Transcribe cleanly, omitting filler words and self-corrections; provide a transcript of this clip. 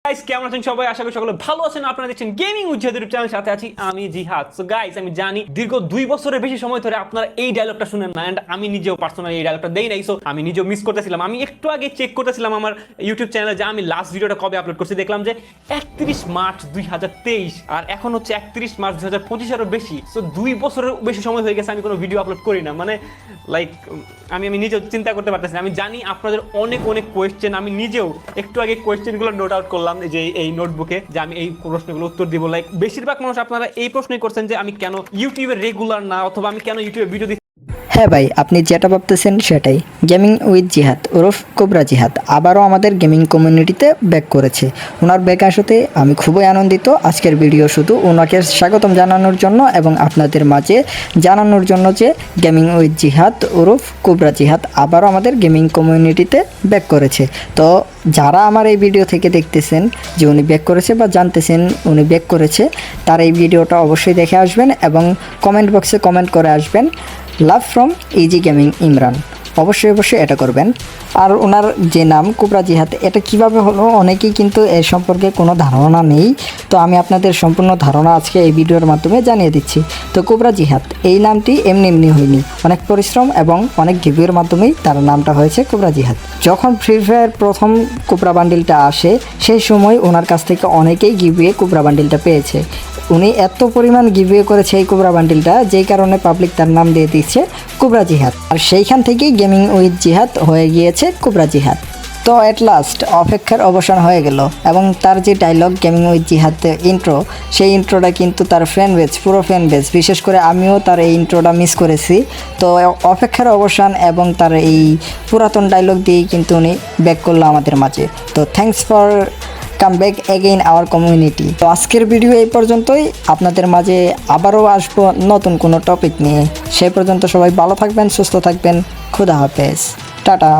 Guys কেমন আছেন সবাই? আশা করি সকলে ভালো আছেন। আপনারা দেখছেন গেমিং উইথ জিহাদ ইউটিউব চ্যানেলের সাথে আছি আমি জিহাদ। সো গাইস, আমি জানি দীর্ঘ 2 বছরের বেশি সময় ধরে আপনারা এই ডায়লগটা শুনেন না, এন্ড আমি নিজেও পার্সোনালি এই ডায়লগটা দেই নাই। সো আমি নিজেও মিস করতেছিলাম। আমি একটু আগে চেক করতেছিলাম আমার ইউটিউব চ্যানেলে যে আমি লাস্ট ভিডিওটা কবে আপলোড করছি। দেখলাম যে 31 মার্চ 2023, আর এখন হচ্ছে 31 মার্চ 2025 এরও বেশি। সো 2 বছরের বেশি সময় হয়ে গেছে আমি কোনো ভিডিও আপলোড করি না। মানে লাইক আমি নিজেও চিন্তা করতে পারতেছি। আমি জানি আপনাদের অনেক অনেক কোয়েশ্চেন, আমি নিজেও একটু আগে কোয়েশ্চেনগুলো নোট আউট করলাম যে এই নোটবুকে, যে আমি এই প্রশ্নগুলো উত্তর দিব। লাইক বেশিরভাগ মানুষ আপনারা এই প্রশ্নই করছেন যে আমি কেন ইউটিউবে রেগুলার না, অথবা আমি কেন ইউটিউবে ভিডিও দিচ্ছি। হ্যাঁ ভাই, আপনি যেটা ভাবতেছেন সেটাই। গেমিং উইথ জিহাদ ওরফ কোবরা জিহাদ আবারও আমাদের গেমিং কমিউনিটিতে ব্যাক করেছে। ওনার ব্যাক আসাতে আমি খুবই আনন্দিত। আজকের ভিডিও শুধু ওনাকে স্বাগতম জানানোর জন্য এবং আপনাদের মাঝে জানানোর জন্য যে গেমিং উইথ জিহাদ ওরফ কোবরা জিহাদ আবারও আমাদের গেমিং কমিউনিটিতে ব্যাক করেছে। তো যারা আমার এই ভিডিও থেকে দেখতেছেন যে উনি ব্যাক করেছে বা জানতেছেন উনি ব্যাক করেছে, তার এই ভিডিওটা অবশ্যই দেখে আসবেন এবং কমেন্ট বক্সে কমেন্ট করে আসবেন love from easy gaming Imran. অবশ্যই এটা করবেন। আর ওনার যে নাম কোবরা জিহাদ, এটা কিভাবে হলো অনেকেই কিন্তু এর সম্পর্কে কোনো ধারণা নেই। তো আমি আপনাদের সম্পূর্ণ ধারণা আজকে এই ভিডিওর মাধ্যমে জানিয়ে দিচ্ছি। তো কোবরা জিহাদ এই নামটি এমনি হয়নি, অনেক পরিশ্রম এবং অনেক গিভের মাধ্যমেই তার নামটা হয়েছে কোবরা জিহাদ। যখন ফ্রি ফায়ার প্রথম কোবরা বান্ডিলটা আসে, সেই সময় ওনার কাছ থেকে অনেকেই গিভে কোবরা বান্ডিলটা পেয়েছে। উনি এত পরিমাণ গিভওয়ে করেছে এই কোবরা বান্ডিলটা, যেই কারণে পাবলিক তার নাম দিয়ে দিচ্ছে কোবরা জিহাদ। আর সেইখান থেকেই গেমিং উইথ জিহাদ হয়ে গিয়েছে কোবরা জিহাদ। তো অ্যাট লাস্ট অপেক্ষার অবসান হয়ে গেল এবং তার যে ডায়লগ গেমিং উইথ জিহাদ ইন্ট্রো, সেই ইন্ট্রোটা কিন্তু তার ফ্যান বেজ, পুরো ফ্যান বেজ, বিশেষ করে আমিও তার এই ইন্ট্রোটা মিস করেছি। তো অপেক্ষার অবসান এবং তার এই পুরাতন ডায়লগ দিয়েই কিন্তু উনি ব্যাক করলো আমাদের মাঝে। তো thanks for come back again our community. তো আজকের ভিডিও এই পর্যন্তই। আপনাদের মাঝে আবারও আসবো নতুন কোনো টপিক নিয়ে। সেই পর্যন্ত সবাই ভালো থাকবেন, সুস্থ থাকবেন। খুদা হাফেজ, টাটা।